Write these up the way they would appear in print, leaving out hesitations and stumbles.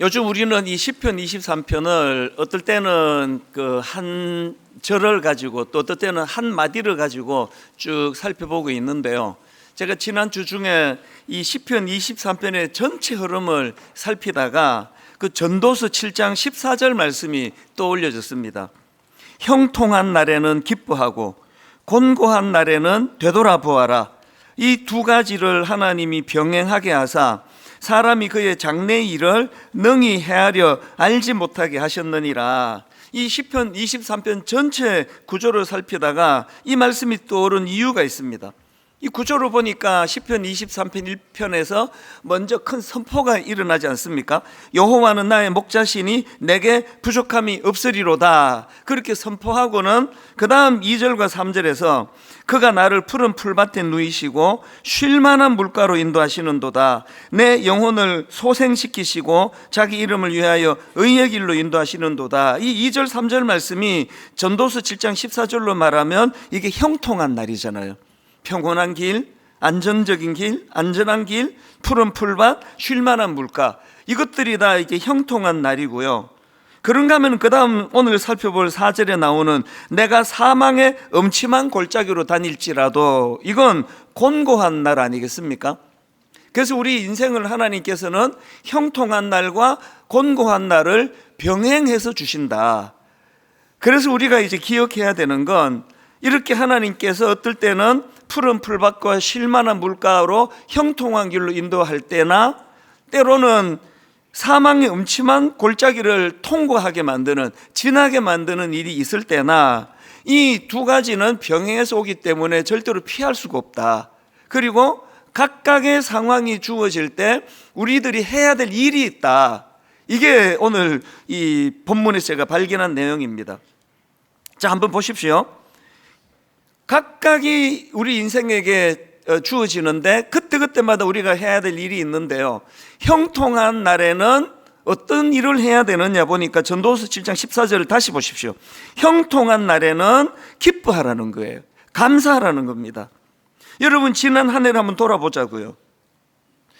요즘 우리는 이 시편 23편을 어떨 때는 그 한 절을 가지고 또 어떨 때는 한 마디를 가지고 쭉 살펴보고 있는데요. 제가 지난주 중에 이 시편 23편의 전체 흐름을 살피다가 그 전도서 7장 14절 말씀이 떠올려졌습니다. 형통한 날에는 기뻐하고 곤고한 날에는 되돌아보아라. 이 두 가지를 하나님이 병행하게 하사 사람이 그의 장래 일을 능히 헤아려 알지 못하게 하셨느니라. 이 시편 23편 전체 구조를 살피다가 이 말씀이 떠오른 이유가 있습니다. 이 구조를 보니까 시편 23편 1편에서 먼저 큰 선포가 일어나지 않습니까? 여호와는 나의 목자시니 내게 부족함이 없으리로다. 그렇게 선포하고는 그 다음 2절과 3절에서 그가 나를 푸른 풀밭에 누이시고 쉴만한 물가로 인도하시는도다. 내 영혼을 소생시키시고 자기 이름을 위하여 의의 길로 인도하시는도다. 이 2절 3절 말씀이 전도서 7장 14절로 말하면 이게 형통한 날이잖아요. 평온한 길, 안정적인 길, 안전한 길, 푸른 풀밭, 쉴만한 물가, 이것들이 다 이게 형통한 날이고요. 그런가 하면 그 다음 오늘 살펴볼 4절에 나오는 내가 사망의 음침한 골짜기로 다닐지라도, 이건 곤고한 날 아니겠습니까? 그래서 우리 인생을 하나님께서는 형통한 날과 곤고한 날을 병행해서 주신다. 그래서 우리가 이제 기억해야 되는 건, 이렇게 하나님께서 어떨 때는 푸른 풀밭과 쉴만한 물가로 형통한 길로 인도할 때나, 때로는 사망의 음침한 골짜기를 통과하게 만드는, 지나게 만드는 일이 있을 때나, 이 두 가지는 병행해서 오기 때문에 절대로 피할 수가 없다. 그리고 각각의 상황이 주어질 때 우리들이 해야 될 일이 있다. 이게 오늘 이 본문에서 제가 발견한 내용입니다. 자, 한번 보십시오. 각각이 우리 인생에게 주어지는데 그때그때마다 우리가 해야 될 일이 있는데요. 형통한 날에는 어떤 일을 해야 되느냐 보니까 전도서 7장 14절을 다시 보십시오. 형통한 날에는 기뻐하라는 거예요. 감사하라는 겁니다. 여러분, 지난 한 해를 한번 돌아보자고요.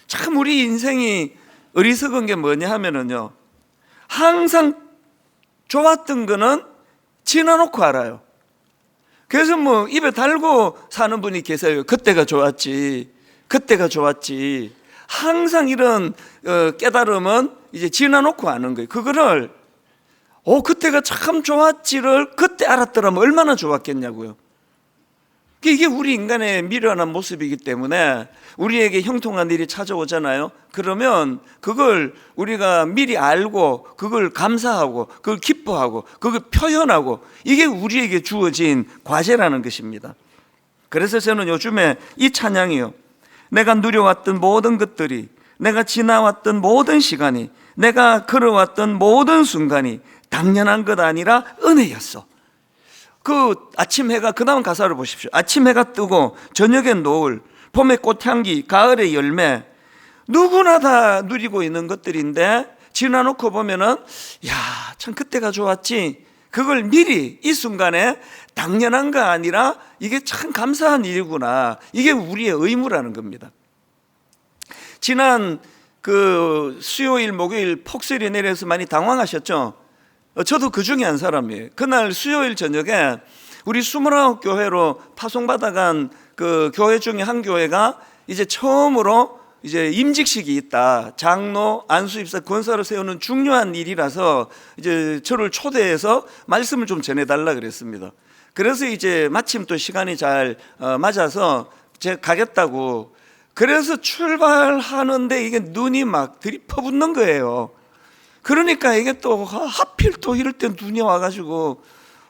참 우리 인생이 어리석은 게 뭐냐 하면은요, 항상 좋았던 거는 지나놓고 알아요. 그래서 뭐 입에 달고 사는 분이 계세요. 그때가 좋았지, 그때가 좋았지. 항상 이런 깨달음은 이제 지나놓고 아는 거예요. 그거를 그때가 참 좋았지를 그때 알았더라면 얼마나 좋았겠냐고요. 이게 우리 인간의 미련한 모습이기 때문에 우리에게 형통한 일이 찾아오잖아요. 그러면 그걸 우리가 미리 알고 그걸 감사하고 그걸 기뻐하고 그걸 표현하고, 이게 우리에게 주어진 과제라는 것입니다. 그래서 저는 요즘에 이 찬양이요, 내가 누려왔던 모든 것들이, 내가 지나왔던 모든 시간이, 내가 걸어왔던 모든 순간이 당연한 것 아니라 은혜였어. 그 아침 해가, 그 다음 가사를 보십시오. 아침 해가 뜨고 저녁엔 노을, 봄의 꽃향기, 가을의 열매, 누구나 다 누리고 있는 것들인데 지나놓고 보면은 참 그때가 좋았지. 그걸 미리 이 순간에 당연한 거 아니라 이게 참 감사한 일이구나. 이게 우리의 의무라는 겁니다. 지난 그 수요일 목요일 폭설이 내려서 많이 당황하셨죠? 저도 그 중에 한 사람이에요. 그날 수요일 저녁에 우리 29교회로 파송받아간 그 교회 중에 한 교회가 이제 처음으로 이제 임직식이 있다. 장로, 안수입사, 권사를 세우는 중요한 일이라서 이제 저를 초대해서 말씀을 좀 전해달라 그랬습니다. 그래서 이제 마침 또 시간이 잘 맞아서 제가 가겠다고. 그래서 출발하는데 이게 눈이 막 들이퍼붓는 거예요. 그러니까 이게 또 하필 또 이럴 때 눈이 와가지고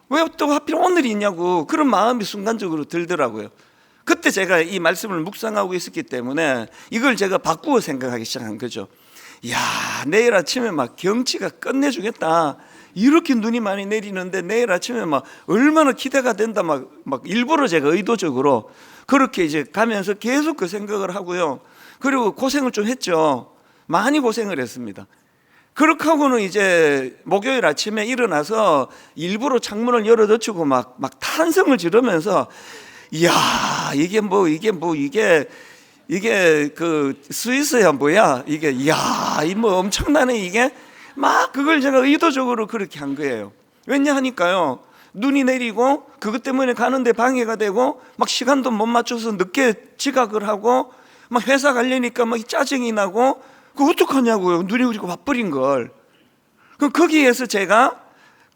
왜 또 하필 오늘이 있냐고 그런 마음이 순간적으로 들더라고요. 그때 제가 이 말씀을 묵상하고 있었기 때문에 이걸 제가 바꾸어 생각하기 시작한 거죠. 내일 아침에 막 경치가 끝내주겠다. 이렇게 눈이 많이 내리는데 내일 아침에 막 얼마나 기대가 된다. 막 일부러 제가 의도적으로 그렇게 이제 가면서 계속 그 생각을 하고요. 그리고 고생을 좀 했죠. 많이 고생을 했습니다. 그렇게 하고는 이제 목요일 아침에 일어나서 일부러 창문을 열어젖히고 막 탄성을 지르면서 이게 이게 그 스위스야 뭐야 이게, 이야 이 뭐 엄청나네 이게. 막 그걸 제가 의도적으로 그렇게 한 거예요. 왜냐 하니까요, 눈이 내리고 그것 때문에 가는데 방해가 되고 막 시간도 못 맞춰서 늦게 지각을 하고 막 회사 가려니까 막 짜증이 나고, 그 어떡하냐고요, 눈이 그리고 바빠린 걸. 그럼 거기에서 제가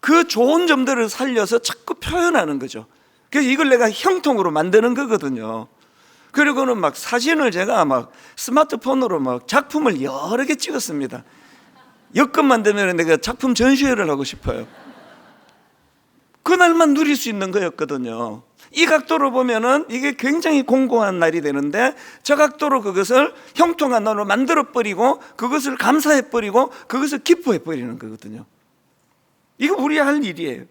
그 좋은 점들을 살려서 자꾸 표현하는 거죠. 그래서 이걸 내가 형통으로 만드는 거거든요. 그리고는 막 사진을 제가 막 스마트폰으로 막 작품을 여러 개 찍었습니다. 여건만 되면 내가 작품 전시회를 하고 싶어요. 그날만 누릴 수 있는 거였거든요. 이 각도로 보면은 이게 굉장히 공고한 날이 되는데, 저 각도로 그것을 형통한 날로 만들어버리고 그것을 감사해버리고 그것을 기뻐해버리는 거거든요. 이거 우리 할 일이에요.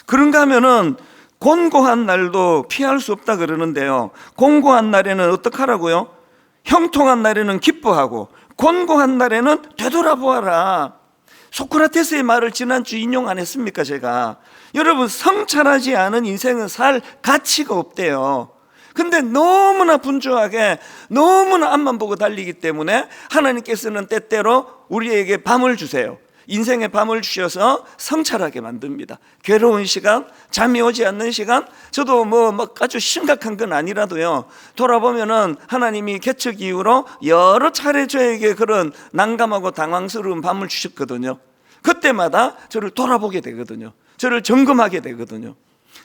그런가 하면은 곤고한 날도 피할 수 없다 그러는데요, 곤고한 날에는 어떻게 하라고요? 형통한 날에는 기뻐하고 곤고한 날에는 되돌아보아라. 소크라테스의 말을 지난주 인용 안 했습니까 제가? 여러분, 성찰하지 않은 인생은 살 가치가 없대요. 근데 너무나 분주하게 너무나 앞만 보고 달리기 때문에 하나님께서는 때때로 우리에게 밤을 주세요. 인생의 밤을 주셔서 성찰하게 만듭니다. 괴로운 시간, 잠이 오지 않는 시간, 저도 뭐 아주 심각한 건 아니라도요, 돌아보면은 하나님이 개척 이후로 여러 차례 저에게 그런 난감하고 당황스러운 밤을 주셨거든요. 그때마다 저를 돌아보게 되거든요. 저를 점검하게 되거든요.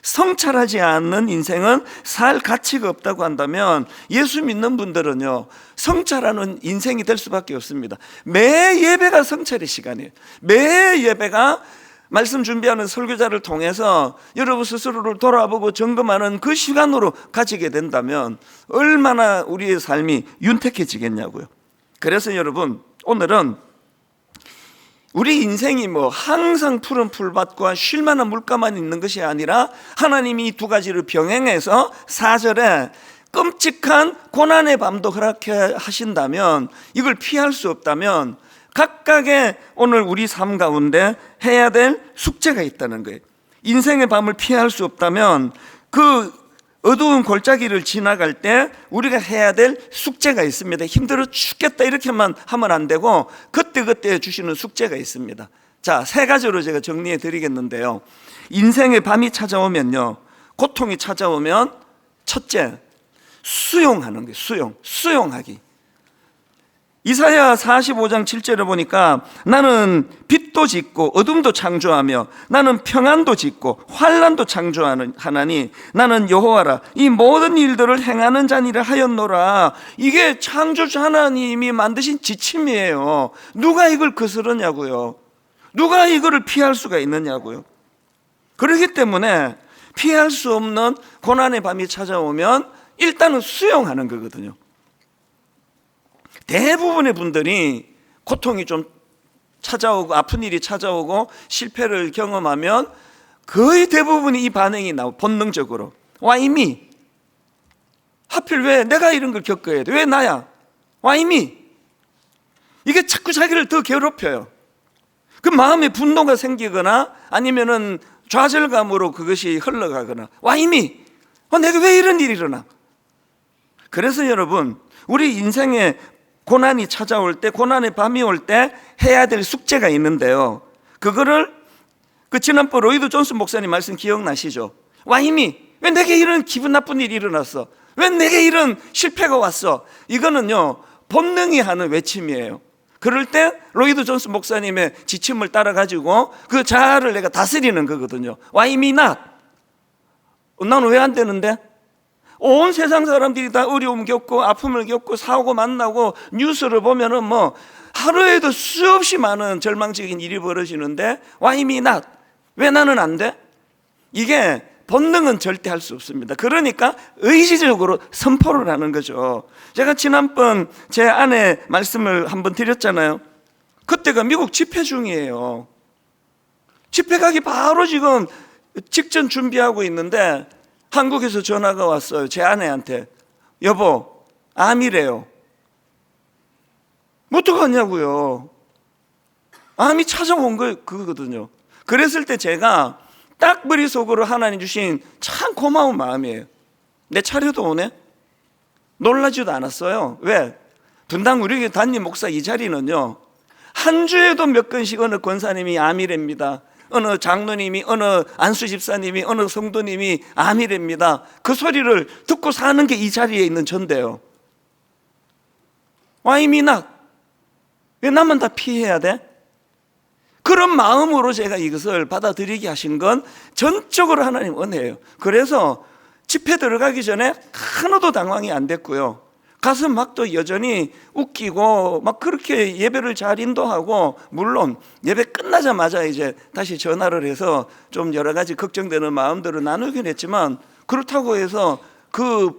성찰하지 않는 인생은 살 가치가 없다고 한다면, 예수 믿는 분들은요, 성찰하는 인생이 될 수밖에 없습니다. 매 예배가 성찰의 시간이에요. 매 예배가 말씀 준비하는 설교자를 통해서 여러분 스스로를 돌아보고 점검하는 그 시간으로 가지게 된다면 얼마나 우리의 삶이 윤택해지겠냐고요. 그래서 여러분, 오늘은 우리 인생이 뭐 항상 푸른 풀밭과 쉴만한 물가만 있는 것이 아니라, 하나님이 이 두 가지를 병행해서 4절에 끔찍한 고난의 밤도 허락해 하신다면, 이걸 피할 수 없다면 각각의 오늘 우리 삶 가운데 해야 될 숙제가 있다는 거예요. 인생의 밤을 피할 수 없다면 그 어두운 골짜기를 지나갈 때 우리가 해야 될 숙제가 있습니다. 힘들어 죽겠다 이렇게만 하면 안 되고 그때그때 주시는 숙제가 있습니다. 자, 3가지로 제가 정리해 드리겠는데요, 인생의 밤이 찾아오면요, 고통이 찾아오면 첫째, 수용하는 거예요. 수용하기. 이사야 45장 7절에 보니까 나는 빛도 짓고 어둠도 창조하며 나는 평안도 짓고 환난도 창조하나니 나는 여호와라, 이 모든 일들을 행하는 자니라 하였노라. 이게 창조주 하나님이 만드신 지침이에요. 누가 이걸 거스르냐고요. 누가 이거를 피할 수가 있느냐고요. 그렇기 때문에 피할 수 없는 고난의 밤이 찾아오면 일단은 수용하는 거거든요. 대부분의 분들이 고통이 좀 찾아오고 아픈 일이 찾아오고 실패를 경험하면 거의 대부분이 이 반응이 나오고, 본능적으로 Why me? 하필 왜 내가 이런 걸 겪어야 돼? 왜 나야? Why me? 이게 자꾸 자기를 더 괴롭혀요. 그 마음에 분노가 생기거나 아니면은 좌절감으로 그것이 흘러가거나, Why me? 내가 왜 이런 일이 일어나? 그래서 여러분, 우리 인생에 고난이 찾아올 때, 고난의 밤이 올 때 해야 될 숙제가 있는데요, 그거를 지난번 로이드 존슨 목사님 말씀 기억나시죠? Why me? 왜 내게 이런 기분 나쁜 일이 일어났어? 왜 내게 이런 실패가 왔어? 이거는요, 본능이 하는 외침이에요. 그럴 때 로이드 존슨 목사님의 지침을 따라가지고 그 자아를 내가 다스리는 거거든요. Why me not? 나는 왜 안 되는데? 온 세상 사람들이 다 어려움 겪고 아픔을 겪고 사고 만나고 뉴스를 보면은 뭐 하루에도 수없이 많은 절망적인 일이 벌어지는데 Why me not? 왜 나는 안 돼? 이게 본능은 절대 할 수 없습니다. 그러니까 의지적으로 선포를 하는 거죠. 제가 지난번 제 아내 말씀을 한번 드렸잖아요. 그때가 미국 집회 중이에요. 집회 가기 바로 지금 직전 준비하고 있는데 한국에서 전화가 왔어요. 제 아내한테. 여보, 암이래요. 뭐 어떡하냐고요. 암이 찾아온 그거거든요. 그랬을 때 제가 딱 머릿속으로 하나님 주신 참 고마운 마음이에요. 내 차례도 오네? 놀라지도 않았어요. 왜? 분당 우리 담임 목사 이 자리는요, 한 주에도 몇 건씩 어느 권사님이 아미래입니다. 어느 장로님이, 어느 안수 집사님이, 어느 성도님이 아미래입니다. 그 소리를 듣고 사는 게 이 자리에 있는 전데요. Why me not? 왜 나만 다 피해야 돼? 그런 마음으로 제가 이것을 받아들이게 하신 건 전적으로 하나님 은혜예요. 그래서 집회 들어가기 전에 하나도 당황이 안 됐고요. 가서 막 또 여전히 웃기고 막 그렇게 예배를 잘 인도하고, 물론 예배 끝나자마자 이제 다시 전화를 해서 좀 여러 가지 걱정되는 마음들을 나누긴 했지만, 그렇다고 해서 그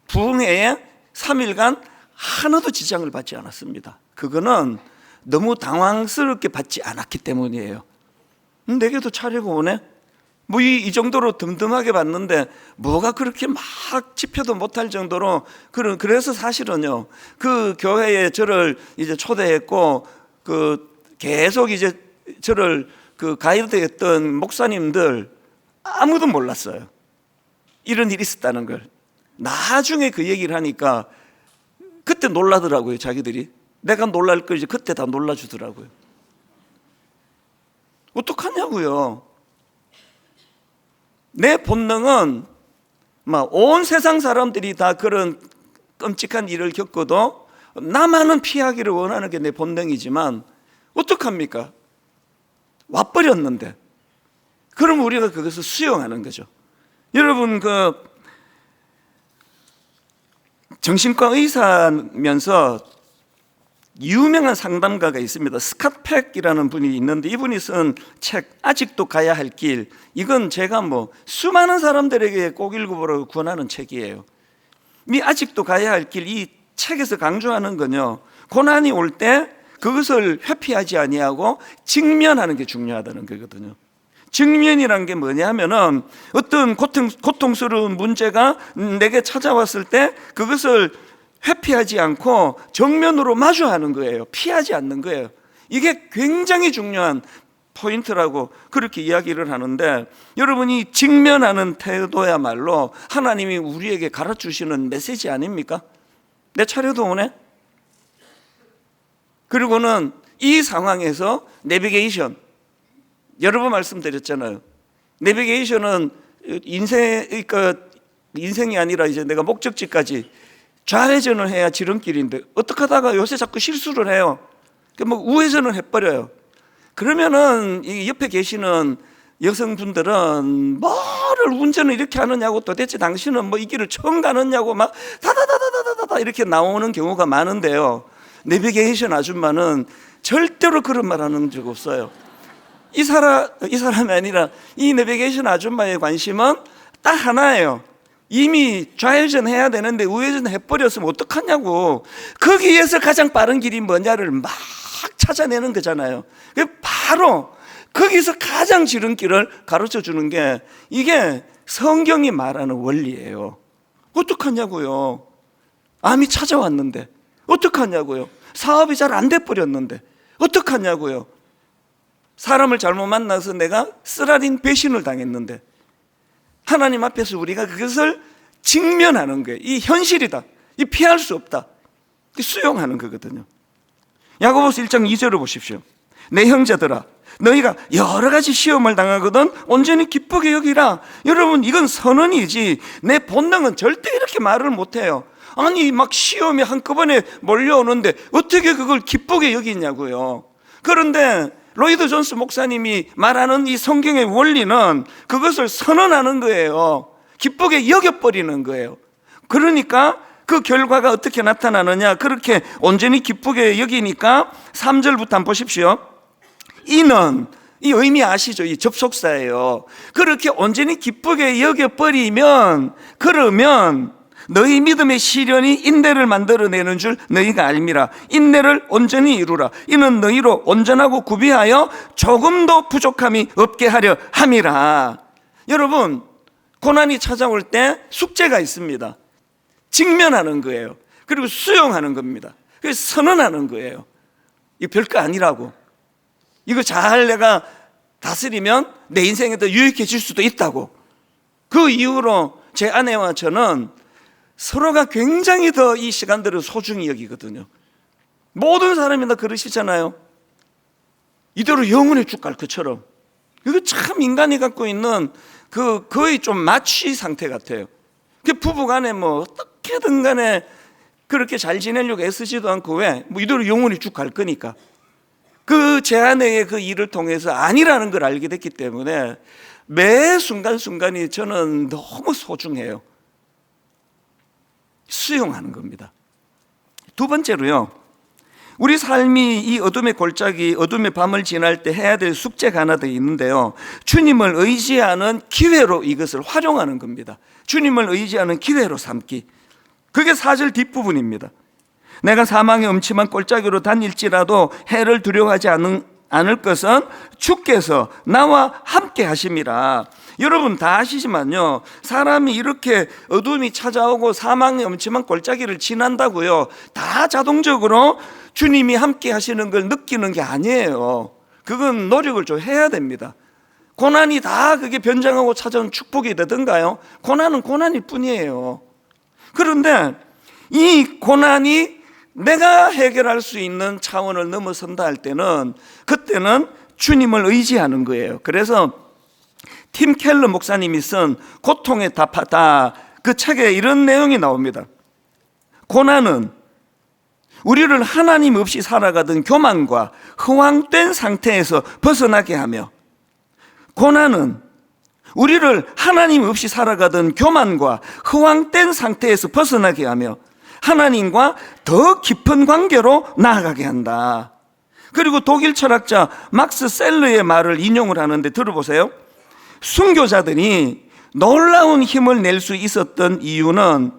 부흥회에 3일간 하나도 지장을 받지 않았습니다. 그거는 너무 당황스럽게 받지 않았기 때문이에요. 내게도 차례가 오네? 뭐 이 정도로 덤덤하게 봤는데 뭐가 그렇게 막 집회도 못할 정도로. 그래서 사실은요, 그 교회에 저를 이제 초대했고 그 계속 이제 저를 그 가이드했던 목사님들 아무도 몰랐어요, 이런 일이 있었다는 걸. 나중에 그 얘기를 하니까 그때 놀라더라고요. 자기들이 내가 놀랄 걸 이제 그때 다 놀라주더라고요. 어떡하냐고요. 내 본능은 막 온 세상 사람들이 다 그런 끔찍한 일을 겪어도 나만은 피하기를 원하는 게 내 본능이지만 어떡합니까? 와버렸는데. 그럼 우리가 그것을 수용하는 거죠. 여러분, 그 정신과 의사면서 유명한 상담가가 있습니다. 스캇 팩이라는 분이 있는데, 이분이 쓴 책 아직도 가야 할 길, 이건 제가 뭐 수많은 사람들에게 꼭 읽어보라고 권하는 책이에요. 이 아직도 가야 할 길, 이 책에서 강조하는 건요, 고난이 올 때 그것을 회피하지 아니하고 직면하는 게 중요하다는 거거든요. 직면이란 게 뭐냐면은 어떤 고통스러운 문제가 내게 찾아왔을 때 그것을 회피하지 않고 정면으로 마주하는 거예요. 피하지 않는 거예요. 이게 굉장히 중요한 포인트라고 그렇게 이야기를 하는데, 여러분이 직면하는 태도야말로 하나님이 우리에게 가르쳐주시는 메시지 아닙니까? 내 차례도 오네? 그리고는 이 상황에서 내비게이션, 여러 번 말씀드렸잖아요. 내비게이션은 인생이 아니라 이제 내가 목적지까지 좌회전을 해야 지름길인데, 어떻게 하다가 요새 자꾸 실수를 해요. 뭐 우회전을 해버려요. 그러면은 이 옆에 계시는 여성분들은 뭐를 운전을 이렇게 하느냐고, 도대체 당신은 뭐 이 길을 처음 가느냐고 막 다다다다다다다 이렇게 나오는 경우가 많은데요, 내비게이션 아줌마는 절대로 그런 말 하는 적 없어요. 이 사람이 아니라 이 내비게이션 아줌마의 관심은 딱 하나예요. 이미 좌회전 해야 되는데 우회전 해버렸으면 어떡하냐고. 거기에서 가장 빠른 길이 뭐냐를 막 찾아내는 거잖아요. 바로 거기서 가장 지름길을 가르쳐 주는 게 이게 성경이 말하는 원리예요. 어떡하냐고요. 암이 찾아왔는데 어떡하냐고요. 사업이 잘 안 돼버렸는데 어떡하냐고요. 사람을 잘못 만나서 내가 쓰라린 배신을 당했는데, 하나님 앞에서 우리가 그것을 직면하는 거예요. 이 현실이다, 이 피할 수 없다, 수용하는 거거든요. 야고보서 1장 2절을 보십시오. 내 형제들아, 너희가 여러 가지 시험을 당하거든 온전히 기쁘게 여기라. 여러분, 이건 선언이지 내 본능은 절대 이렇게 말을 못해요. 아니 막 시험이 한꺼번에 몰려오는데 어떻게 그걸 기쁘게 여기냐고요. 그런데 로이드 존스 목사님이 말하는 이 성경의 원리는 그것을 선언하는 거예요. 기쁘게 여겨버리는 거예요. 그러니까 그 결과가 어떻게 나타나느냐, 그렇게 온전히 기쁘게 여기니까 3절부터 한번 보십시오. 이는, 이 의미 아시죠? 이 접속사예요. 그렇게 온전히 기쁘게 여겨버리면, 그러면 너희 믿음의 시련이 인내를 만들어내는 줄 너희가 알미라. 인내를 온전히 이루라. 이는 너희로 온전하고 구비하여 조금도 부족함이 없게 하려 함이라. 여러분, 고난이 찾아올 때 숙제가 있습니다. 직면하는 거예요. 그리고 수용하는 겁니다. 그래서 선언하는 거예요. 이거 별거 아니라고. 이거 잘 내가 다스리면 내 인생에 더 유익해질 수도 있다고. 그 이후로 제 아내와 저는 서로가 굉장히 더 이 시간들을 소중히 여기거든요. 모든 사람이 다 그러시잖아요. 이대로 영원히 쭉 갈 것처럼. 이거 참 인간이 갖고 있는 그 거의 좀 마취 상태 같아요. 그 부부간에 뭐 어떻게든 간에 그렇게 잘 지내려고 애쓰지도 않고 왜? 뭐 이대로 영원히 쭉 갈 거니까. 그 제 아내의 그 일을 통해서 아니라는 걸 알게 됐기 때문에 매 순간순간이 저는 너무 소중해요. 수용하는 겁니다. 두 번째로요, 우리 삶이 이 어둠의 골짜기, 어둠의 밤을 지날 때 해야 될 숙제가 하나 더 있는데요, 주님을 의지하는 기회로 이것을 활용하는 겁니다. 주님을 의지하는 기회로 삼기. 그게 4절 뒷부분입니다. 내가 사망의 음침한 골짜기로 다닐지라도 해를 두려워하지 않을 것은 주께서 나와 함께 하심이라. 여러분 다 아시지만요, 사람이 이렇게 어둠이 찾아오고 사망의 음침한 골짜기를 지난다고요, 다 자동적으로 주님이 함께 하시는 걸 느끼는 게 아니에요. 그건 노력을 좀 해야 됩니다. 고난이 다 그게 변장하고 찾아온 축복이 되던가요? 고난은 고난일 뿐이에요. 그런데 이 고난이 내가 해결할 수 있는 차원을 넘어선다 할 때는, 그때는 주님을 의지하는 거예요. 그래서 팀 켈러 목사님이 쓴 고통의 답하다, 그 책에 이런 내용이 나옵니다. 고난은 우리를 하나님 없이 살아가던 교만과 허황된 상태에서 벗어나게 하며, 고난은 우리를 하나님 없이 살아가던 교만과 허황된 상태에서 벗어나게 하며 하나님과 더 깊은 관계로 나아가게 한다. 그리고 독일 철학자 막스 셀러의 말을 인용을 하는데 들어보세요. 순교자들이 놀라운 힘을 낼 수 있었던 이유는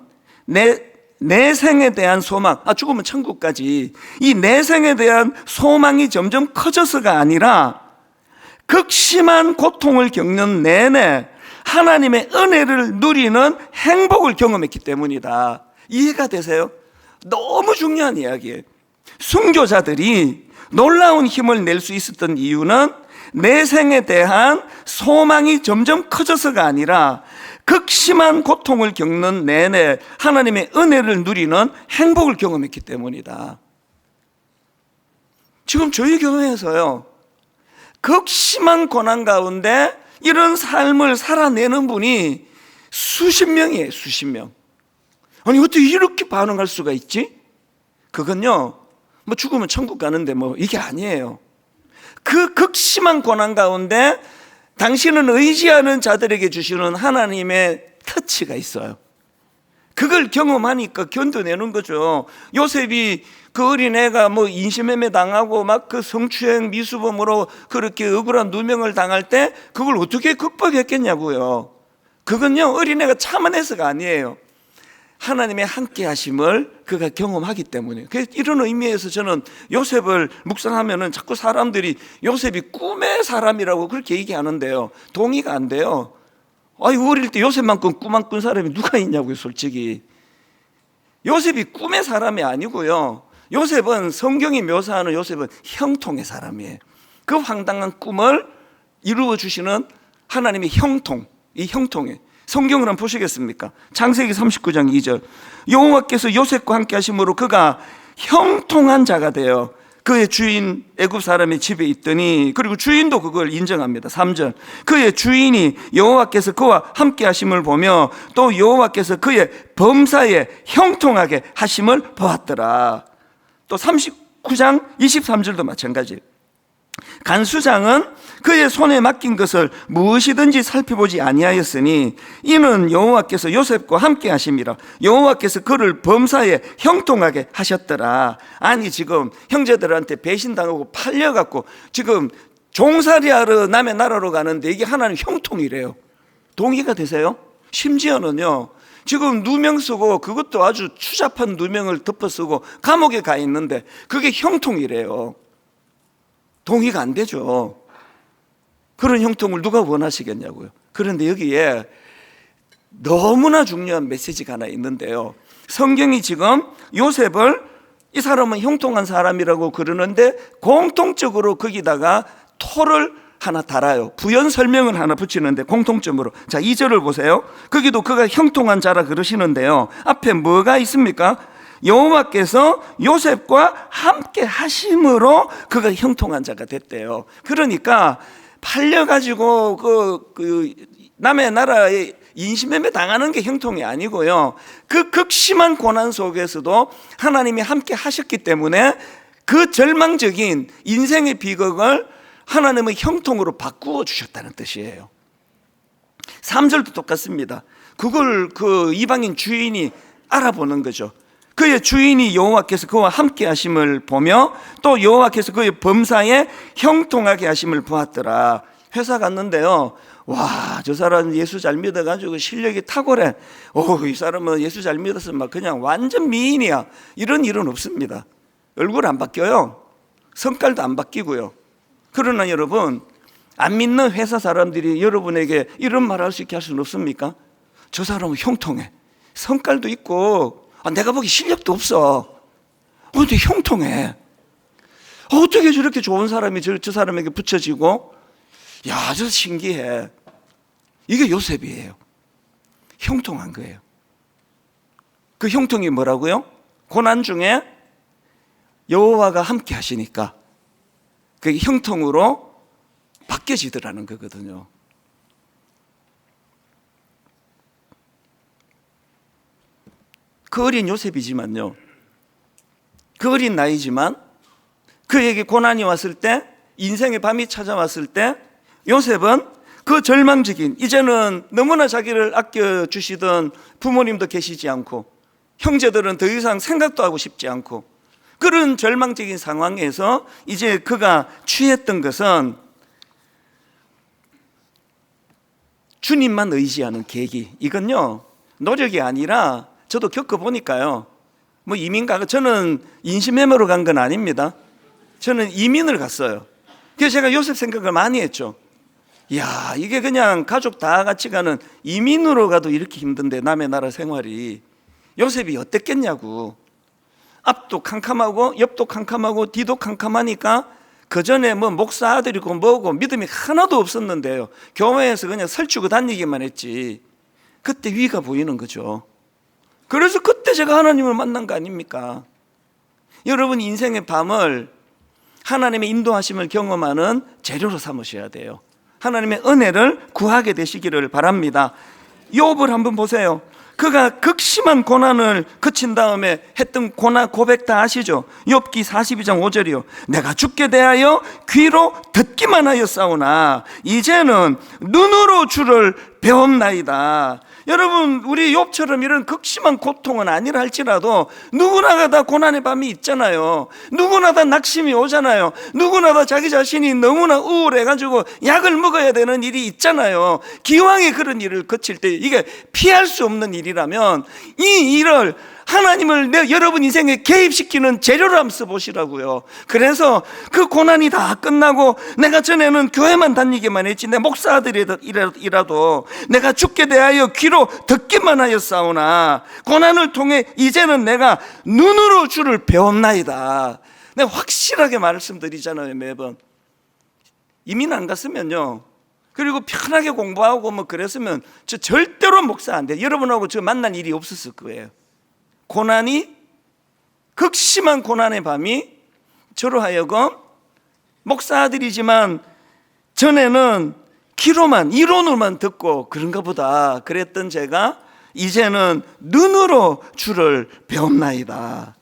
내생에 대한 소망, 죽으면 천국까지, 이 내생에 대한 소망이 점점 커져서가 아니라 극심한 고통을 겪는 내내 하나님의 은혜를 누리는 행복을 경험했기 때문이다. 이해가 되세요? 너무 중요한 이야기예요. 순교자들이 놀라운 힘을 낼 수 있었던 이유는 내생에 대한 소망이 점점 커져서가 아니라 극심한 고통을 겪는 내내 하나님의 은혜를 누리는 행복을 경험했기 때문이다. 지금 저희 교회에서요, 극심한 고난 가운데 이런 삶을 살아내는 분이 수십 명이에요. 수십 명. 아니 어떻게 이렇게 반응할 수가 있지? 그건요, 뭐 죽으면 천국 가는데 뭐 이게 아니에요. 그 극심한 고난 가운데 당신은 의지하는 자들에게 주시는 하나님의 터치가 있어요. 그걸 경험하니까 견뎌내는 거죠. 요셉이 그 어린애가 뭐 인신매매 당하고 막 그 성추행 미수범으로 그렇게 억울한 누명을 당할 때 그걸 어떻게 극복했겠냐고요. 그건요, 어린애가 참아내서가 아니에요. 하나님의 함께 하심을 그가 경험하기 때문에. 이런 의미에서 저는 요셉을 묵상하면은 자꾸 사람들이 요셉이 꿈의 사람이라고 그렇게 얘기하는데요, 동의가 안 돼요. 어릴 때 요셉만큼 꿈 안 꾼 사람이 누가 있냐고요. 솔직히 요셉이 꿈의 사람이 아니고요, 요셉은 성경이 묘사하는 요셉은 형통의 사람이에요. 그 황당한 꿈을 이루어 주시는 하나님의 형통, 이 형통에 성경을 한번 보시겠습니까? 창세기 39장 2절. 여호와께서 요셉과 함께 하심으로 그가 형통한 자가 되어 그의 주인 애굽 사람의 집에 있더니, 그리고 주인도 그걸 인정합니다. 3절. 그의 주인이 여호와께서 그와 함께 하심을 보며 또 여호와께서 그의 범사에 형통하게 하심을 보았더라. 또 39장 23절도 마찬가지예요. 간수장은 그의 손에 맡긴 것을 무엇이든지 살펴보지 아니하였으니 이는 여호와께서 요셉과 함께 하심이라. 여호와께서 그를 범사에 형통하게 하셨더라. 아니 지금 형제들한테 배신당하고 팔려갖고 지금 종살이하러 남의 나라로 가는데 이게 하나님 형통이래요. 동의가 되세요? 심지어는요, 지금 누명 쓰고 그것도 아주 추잡한 누명을 덮어 쓰고 감옥에 가 있는데 그게 형통이래요. 동의가 안 되죠. 그런 형통을 누가 원하시겠냐고요. 그런데 여기에 너무나 중요한 메시지가 하나 있는데요, 성경이 지금 요셉을 이 사람은 형통한 사람이라고 그러는데 공통적으로 거기다가 토를 하나 달아요. 부연 설명을 하나 붙이는데 공통점으로, 자 2절을 보세요. 거기도 그가 형통한 자라 그러시는데요, 앞에 뭐가 있습니까? 여호와께서 요셉과 함께 하심으로 그가 형통한 자가 됐대요. 그러니까 팔려가지고 그 남의 나라에 인신매매 당하는 게 형통이 아니고요, 그 극심한 고난 속에서도 하나님이 함께 하셨기 때문에 그 절망적인 인생의 비극을 하나님의 형통으로 바꾸어 주셨다는 뜻이에요. 3절도 똑같습니다. 그걸 그 이방인 주인이 알아보는 거죠. 그의 주인이 여호와께서 그와 함께 하심을 보며 또 여호와께서 그의 범사에 형통하게 하심을 보았더라. 회사 갔는데요, 와, 저 사람 예수 잘 믿어가지고 실력이 탁월해. 이 사람은 예수 잘 믿어서 막 그냥 완전 미인이야. 이런 일은 없습니다. 얼굴 안 바뀌어요. 성깔도 안 바뀌고요. 그러나 여러분, 안 믿는 회사 사람들이 여러분에게 이런 말을 할 수 있게 할 수는 없습니까? 저 사람은 형통해. 성깔도 있고 내가 보기 실력도 없어. 근데 형통해. 어떻게 저렇게 좋은 사람이 저 사람에게 붙여지고, 야, 저 신기해. 이게 요셉이에요. 형통한 거예요. 그 형통이 뭐라고요? 고난 중에 여호와가 함께 하시니까 그게 형통으로 바뀌어지더라는 거거든요. 그 어린 요셉이지만요, 그 어린 나이지만 그에게 고난이 왔을 때, 인생의 밤이 찾아왔을 때 요셉은 그 절망적인, 이제는 너무나 자기를 아껴주시던 부모님도 계시지 않고 형제들은 더 이상 생각도 하고 싶지 않고 그런 절망적인 상황에서 이제 그가 취했던 것은 주님만 의지하는 계기. 이건요, 노력이 아니라, 저도 겪어보니까요, 뭐 이민 가고, 저는 인신매매로 간 건 아닙니다. 저는 이민을 갔어요. 그래서 제가 요셉 생각을 많이 했죠. 이야, 이게 그냥 가족 다 같이 가는 이민으로 가도 이렇게 힘든데 남의 나라 생활이 요셉이 어땠겠냐고. 앞도 캄캄하고 옆도 캄캄하고 뒤도 캄캄하니까 그 전에 뭐 목사 아들이고 뭐고 믿음이 하나도 없었는데요, 교회에서 그냥 설치고 다니기만 했지. 그때 위가 보이는 거죠. 그래서 그때 제가 하나님을 만난 거 아닙니까? 여러분, 인생의 밤을 하나님의 인도하심을 경험하는 재료로 삼으셔야 돼요. 하나님의 은혜를 구하게 되시기를 바랍니다. 욥을 한번 보세요. 그가 극심한 고난을 거친 다음에 했던 고난 고백 다 아시죠? 욥기 42장 5절이요. 내가 죽게 대하여 귀로 듣기만 하였사오나 이제는 눈으로 주를 배웠나이다. 여러분, 우리 욥처럼 이런 극심한 고통은 아니라 할지라도 누구나가 다 고난의 밤이 있잖아요. 누구나 다 낙심이 오잖아요. 누구나 다 자기 자신이 너무나 우울해가지고 약을 먹어야 되는 일이 있잖아요. 기왕에 그런 일을 거칠 때 이게 피할 수 없는 일이라면 이 일을 하나님을 여러분 인생에 개입시키는 재료를 한번 써보시라고요. 그래서 그 고난이 다 끝나고 내가 전에는 교회만 다니기만 했지 내 목사 아들이라도 내가 죽게 대하여 귀로 듣기만 하였사오나 고난을 통해 이제는 내가 눈으로 주를 배웠나이다. 내가 확실하게 말씀드리잖아요. 매번 이민 안 갔으면요, 그리고 편하게 공부하고 뭐 그랬으면 저 절대로 목사 안 돼. 여러분하고 저 만난 일이 없었을 거예요. 고난이, 극심한 고난의 밤이 저로 하여금 목사 아들이지만 전에는 귀로만, 이론으로만 듣고 그런가 보다 그랬던 제가 이제는 눈으로 주를 배웠나이다.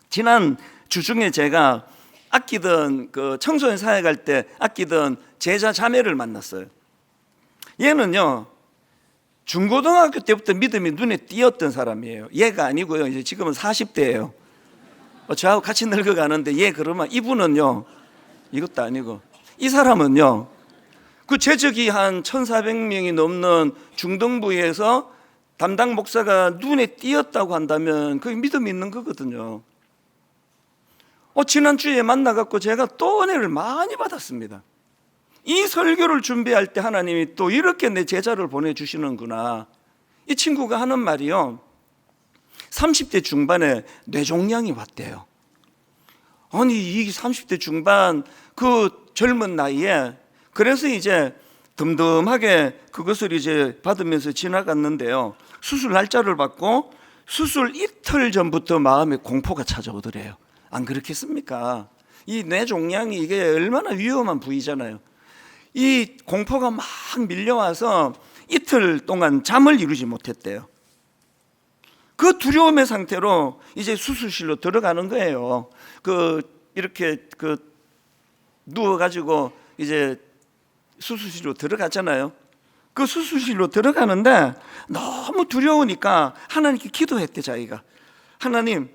지난 주 중에 제가 아끼던 그 청소년 사회 갈 때 아끼던 제자 자매를 만났어요. 얘는요, 중고등학교 때부터 믿음이 눈에 띄었던 사람이에요. 얘가 아니고요, 이제 지금은 40대예요. 저하고 같이 늙어가는데 얘 그러면 이분은요, 이것도 아니고 이 사람은요, 그 재적이 한 1,400명이 넘는 중등부에서 담당 목사가 눈에 띄었다고 한다면 그게 믿음이 있는 거거든요. 지난주에 만나갖고 제가 또 은혜를 많이 받았습니다. 이 설교를 준비할 때 하나님이 또 이렇게 내 제자를 보내주시는구나. 이 친구가 하는 말이요, 30대 중반에 뇌종양이 왔대요. 아니 이 30대 중반 그 젊은 나이에 그래서 이제 덤덤하게 그것을 이제 받으면서 지나갔는데요. 수술 날짜를 받고 수술 이틀 전부터 마음에 공포가 찾아오더래요. 안 그렇겠습니까? 이 뇌종양이 이게 얼마나 위험한 부위잖아요. 이 공포가 막 밀려와서 이틀 동안 잠을 이루지 못했대요. 그 두려움의 상태로 이제 수술실로 들어가는 거예요. 이렇게 누워가지고 이제 수술실로 들어갔잖아요. 그 수술실로 들어가는데 너무 두려우니까 하나님께 기도했대. 자기가 하나님,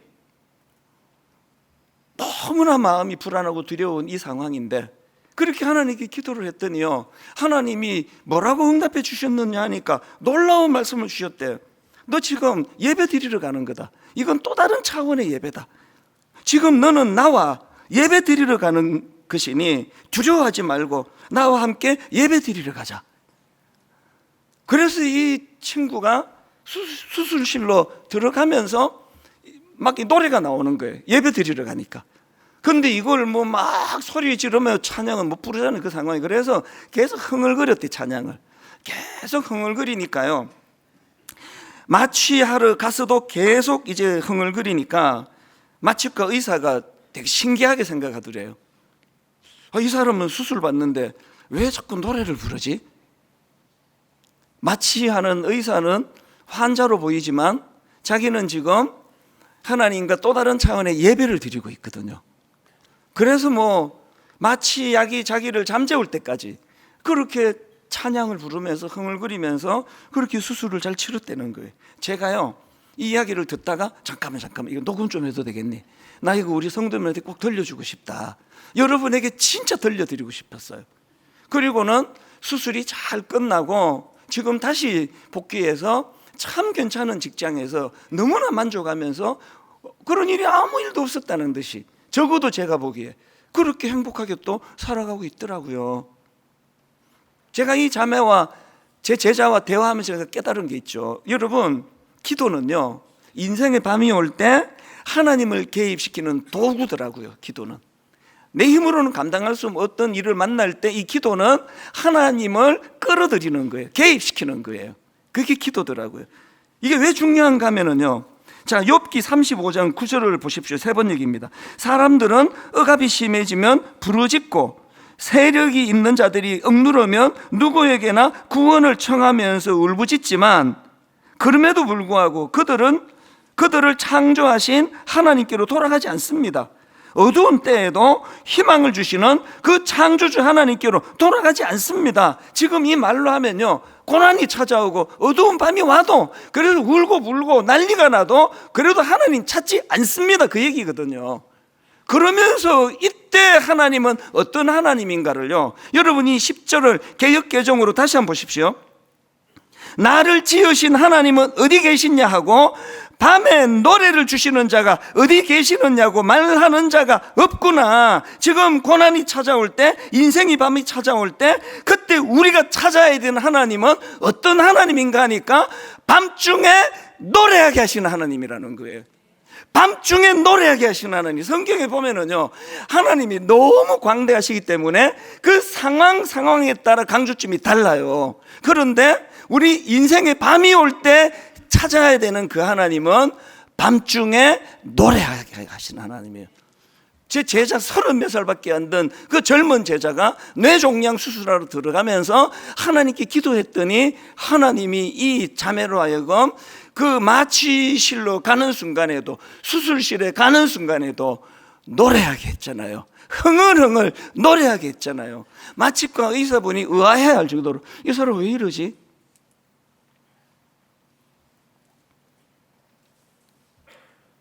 너무나 마음이 불안하고 두려운 이 상황인데 그렇게 하나님께 기도를 했더니요, 하나님이 뭐라고 응답해 주셨느냐 하니까 놀라운 말씀을 주셨대요. 너 지금 예배 드리러 가는 거다. 이건 또 다른 차원의 예배다. 지금 너는 나와 예배 드리러 가는 것이니 두려워하지 말고 나와 함께 예배 드리러 가자. 그래서 이 친구가 수술실로 들어가면서 막 노래가 나오는 거예요. 예배 드리러 가니까. 근데 이걸 뭐 막 소리 지르며 찬양을 못 부르잖아요, 그 상황이. 그래서 계속 흥얼거렸대, 찬양을. 계속 흥얼거리니까요, 마취하러 가서도 계속 이제 흥얼거리니까 마취과 의사가 되게 신기하게 생각하더래요. 이 사람은 수술 받는데 왜 자꾸 노래를 부르지? 마취하는 의사는 환자로 보이지만 자기는 지금 하나님과 또 다른 차원의 예배를 드리고 있거든요. 그래서 뭐 마취약이 자기를 잠재울 때까지 그렇게 찬양을 부르면서 흥얼거리면서 그렇게 수술을 잘 치렀다는 거예요. 제가요, 이 이야기를 듣다가 잠깐만 이거 녹음 좀 해도 되겠니? 나 이거 우리 성도님한테 꼭 들려주고 싶다. 여러분에게 진짜 들려드리고 싶었어요. 그리고는 수술이 잘 끝나고 지금 다시 복귀해서 참 괜찮은 직장에서 너무나 만족하면서 그런 일이 아무 일도 없었다는 듯이, 적어도 제가 보기에 그렇게 행복하게 또 살아가고 있더라고요. 제가 이 자매와 제 제자와 대화하면서 제가 깨달은 게 있죠. 여러분, 기도는요, 인생의 밤이 올 때 하나님을 개입시키는 도구더라고요. 기도는 내 힘으로는 감당할 수 없는 어떤 일을 만날 때 이 기도는 하나님을 끌어들이는 거예요. 개입시키는 거예요. 그게 기도더라고요. 이게 왜 중요한가 하면은요, 자, 욥기 35장 9절을 보십시오. 세 번 얘기입니다. 사람들은 억압이 심해지면 부르짖고 세력이 있는 자들이 억누르면 누구에게나 구원을 청하면서 울부짖지만 그럼에도 불구하고 그들을 창조하신 하나님께로 돌아가지 않습니다. 어두운 때에도 희망을 주시는 그 창조주 하나님께로 돌아가지 않습니다. 지금 이 말로 하면요, 고난이 찾아오고 어두운 밤이 와도, 그래도 울고 불고 난리가 나도 그래도 하나님 찾지 않습니다. 그 얘기거든요. 그러면서 이때 하나님은 어떤 하나님인가를요, 여러분이 10절을 개역개정으로 다시 한번 보십시오. 나를 지으신 하나님은 어디 계시냐 하고 밤에 노래를 주시는 자가 어디 계시느냐고 말하는 자가 없구나. 지금 고난이 찾아올 때, 인생이 밤이 찾아올 때, 그때 우리가 찾아야 되는 하나님은 어떤 하나님인가 하니까 밤중에 노래하게 하시는 하나님이라는 거예요. 밤중에 노래하게 하시는 하나님. 성경에 보면은요, 하나님이 너무 광대하시기 때문에 그 상황에 따라 강조점이 달라요. 그런데 우리 인생의 밤이 올 때 찾아야 되는 그 하나님은 밤중에 노래하게 하시는 하나님이에요. 제 제자 30몇 살밖에 안 된 그 젊은 제자가 뇌종양 수술하러 들어가면서 하나님께 기도했더니 하나님이 이 자매로 하여금 그 마취실로 가는 순간에도, 수술실에 가는 순간에도 노래하게 했잖아요. 흥얼흥얼 노래하게 했잖아요. 마취과 의사분이 의아해할 정도로 이 사람 왜 이러지?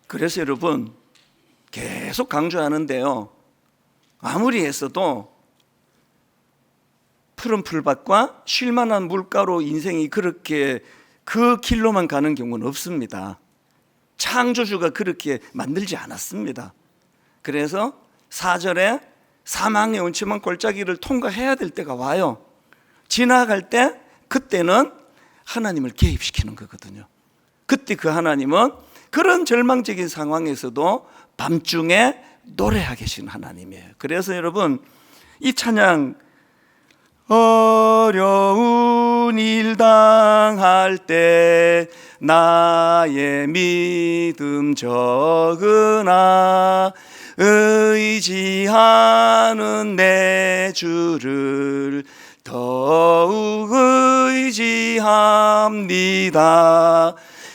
그래서 여러분, 계속 강조하는데요, 아무리 했어도 푸른 풀밭과 쉴만한 물가로 인생이 그렇게 그 길로만 가는 경우는 없습니다. 창조주가 그렇게 만들지 않았습니다. 그래서 4절에 사망의 음침한 골짜기를 통과해야 될 때가 와요. 지나갈 때, 그때는 하나님을 개입시키는 거거든요. 그때 그 하나님은 그런 절망적인 상황에서도 밤중에 노래하게 계신 하나님이에요. 그래서 여러분, 이 찬양 어려운 일 당할 때 나의 믿음 적으나 의지하는 내 주를 더욱 의지합니다.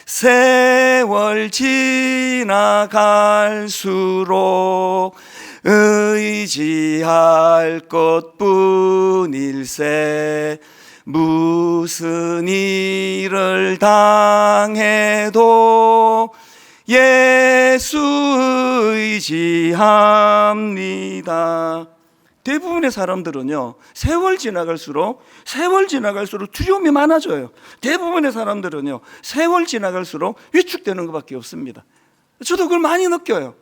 세월 지나갈수록 의지할 것뿐일세. 무슨 일을 당해도 예수 의지합니다. 대부분의 사람들은요, 세월 지나갈수록 두려움이 많아져요. 대부분의 사람들은요, 세월 지나갈수록 위축되는 것밖에 없습니다. 저도 그걸 많이 느껴요.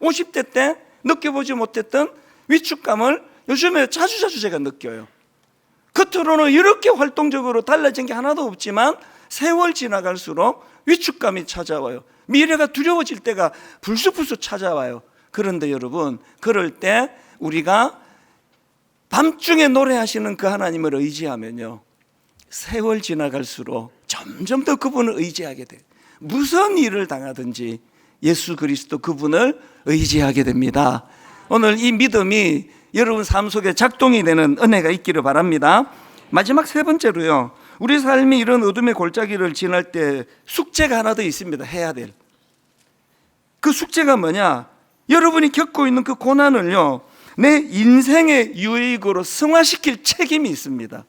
50대 때 느껴보지 못했던 위축감을 요즘에 자주 제가 느껴요. 겉으로는 이렇게 활동적으로 달라진 게 하나도 없지만 세월 지나갈수록 위축감이 찾아와요. 미래가 두려워질 때가 불쑥불쑥 찾아와요. 그런데 여러분, 그럴 때 우리가 밤중에 노래하시는 그 하나님을 의지하면요, 세월 지나갈수록 점점 더 그분을 의지하게 돼요. 무슨 일을 당하든지 예수 그리스도 그분을 의지하게 됩니다. 오늘 이 믿음이 여러분 삶 속에 작동이 되는 은혜가 있기를 바랍니다. 마지막 세 번째로요, 우리 삶이 이런 어둠의 골짜기를 지날 때 숙제가 하나 더 있습니다. 해야 될. 그 숙제가 뭐냐? 여러분이 겪고 있는 그 고난을요, 내 인생의 유익으로 승화시킬 책임이 있습니다.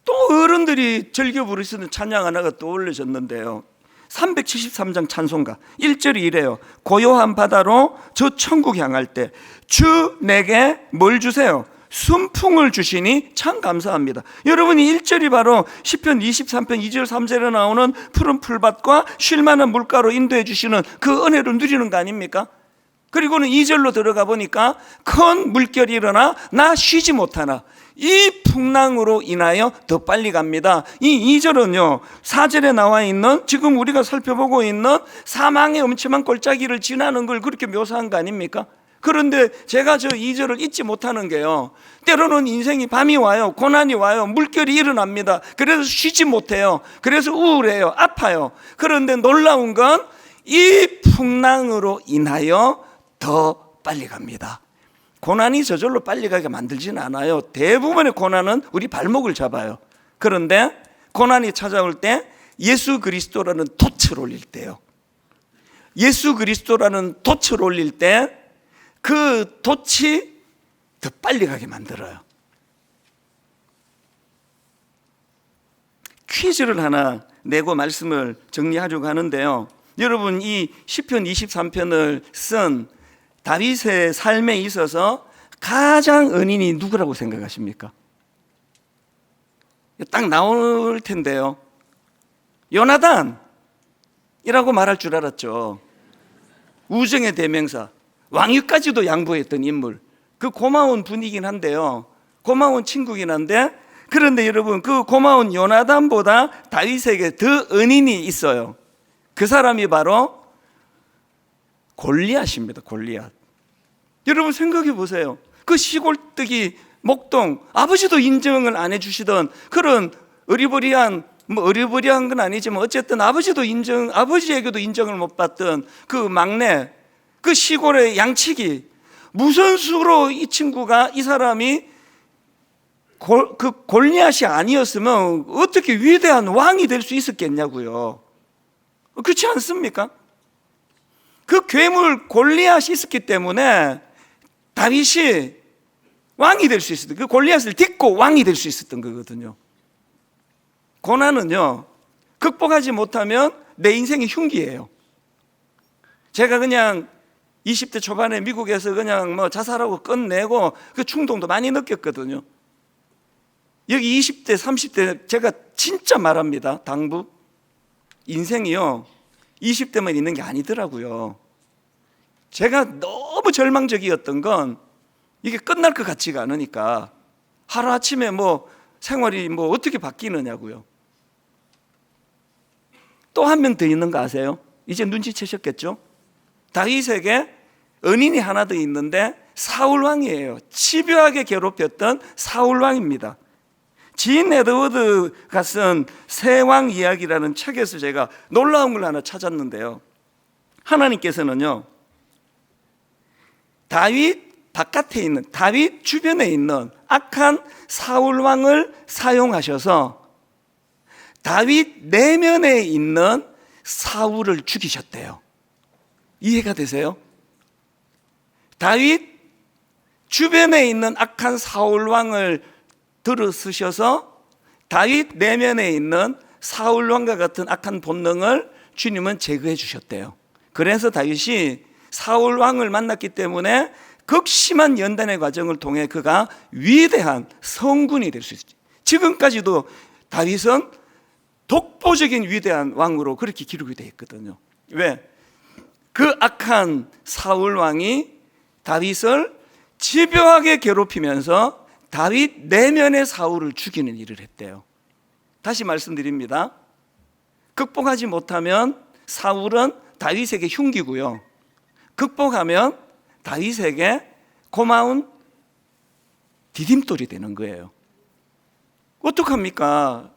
또 어른들이 즐겨 부르시는 찬양 하나가 떠올려졌는데요, 373장 찬송가 1절이 이래요. 고요한 바다로 저 천국 향할 때 주 내게 뭘 주세요? 순풍을 주시니 참 감사합니다. 여러분이 1절이 바로 시편 23편 2절 3절에 나오는 푸른 풀밭과 쉴만한 물가로 인도해 주시는 그 은혜를 누리는 거 아닙니까? 그리고는 2절로 들어가 보니까 큰 물결이 일어나 나 쉬지 못하나 이 풍랑으로 인하여 더 빨리 갑니다. 이 2절은요, 4절에 나와 있는 지금 우리가 살펴보고 있는 사망의 엄청난 골짜기를 지나는 걸 그렇게 묘사한 거 아닙니까? 그런데 제가 저 2절을 잊지 못하는 게요, 때로는 인생이 밤이 와요, 고난이 와요, 물결이 일어납니다. 그래서 쉬지 못해요. 그래서 우울해요, 아파요. 그런데 놀라운 건 이 풍랑으로 인하여 더 빨리 갑니다. 고난이 저절로 빨리 가게 만들지는 않아요. 대부분의 고난은 우리 발목을 잡아요. 그런데 고난이 찾아올 때 예수 그리스도라는 돛을 올릴 때요, 예수 그리스도라는 돛을 올릴 때 그 돛이 더 빨리 가게 만들어요. 퀴즈를 하나 내고 말씀을 정리하려고 하는데요, 여러분 이 시편 23편을 쓴 다윗의 삶에 있어서 가장 은인이 누구라고 생각하십니까? 딱 나올 텐데요, 요나단이라고 말할 줄 알았죠. 우정의 대명사, 왕위까지도 양보했던 인물, 그 고마운 분이긴 한데요, 고마운 친구긴 한데, 그런데 여러분 그 고마운 요나단보다 다윗에게 더 은인이 있어요. 그 사람이 바로 골리앗입니다. 골리앗. 여러분 생각해 보세요. 그 시골뜨기 목동, 아버지도 인정을 안 해주시던 그런 어리버리한 건 아니지만 어쨌든 아버지에게도 인정을 못 받던 그 막내, 그 시골의 양치기, 무슨 수로 이 사람이 그 골리앗이 아니었으면 어떻게 위대한 왕이 될 수 있었겠냐고요. 그렇지 않습니까? 그 괴물 골리앗이 있었기 때문에 다윗이 왕이 될 수 있었던, 그 골리앗을 딛고 왕이 될 수 있었던 거거든요. 고난은요, 극복하지 못하면 내 인생이 흉기예요. 제가 그냥 20대 초반에 미국에서 그냥 자살하고 끝내고 그 충동도 많이 느꼈거든요. 여기 20대 30대 제가 진짜 말합니다. 당부 인생이요 20대만 있는 게 아니더라고요. 제가 너무 절망적이었던 건 이게 끝날 것 같지가 않으니까 하루아침에 생활이 어떻게 바뀌느냐고요. 또 한 명 더 있는 거 아세요? 이제 눈치채셨겠죠? 다윗에게 은인이 하나 더 있는데 사울 왕이에요. 집요하게 괴롭혔던 사울 왕입니다. 진 에드워드가 쓴 세왕 이야기라는 책에서 제가 놀라운 걸 하나 찾았는데요. 하나님께서는요, 다윗 바깥에 있는, 다윗 주변에 있는 악한 사울 왕을 사용하셔서 다윗 내면에 있는 사울을 죽이셨대요. 이해가 되세요? 다윗 주변에 있는 악한 사울 왕을 들어쓰셔서 다윗 내면에 있는 사울 왕과 같은 악한 본능을 주님은 제거해 주셨대요. 그래서 다윗이 사울 왕을 만났기 때문에 극심한 연단의 과정을 통해 그가 위대한 성군이 될 수 있지. 지금까지도 다윗은 독보적인 위대한 왕으로 그렇게 기록이 되어 있거든요. 왜? 그 악한 사울 왕이 다윗을 집요하게 괴롭히면서 다윗 내면의 사울을 죽이는 일을 했대요. 다시 말씀드립니다. 극복하지 못하면 사울은 다윗에게 흉기고요, 극복하면 다윗에게 고마운 디딤돌이 되는 거예요. 어떡합니까?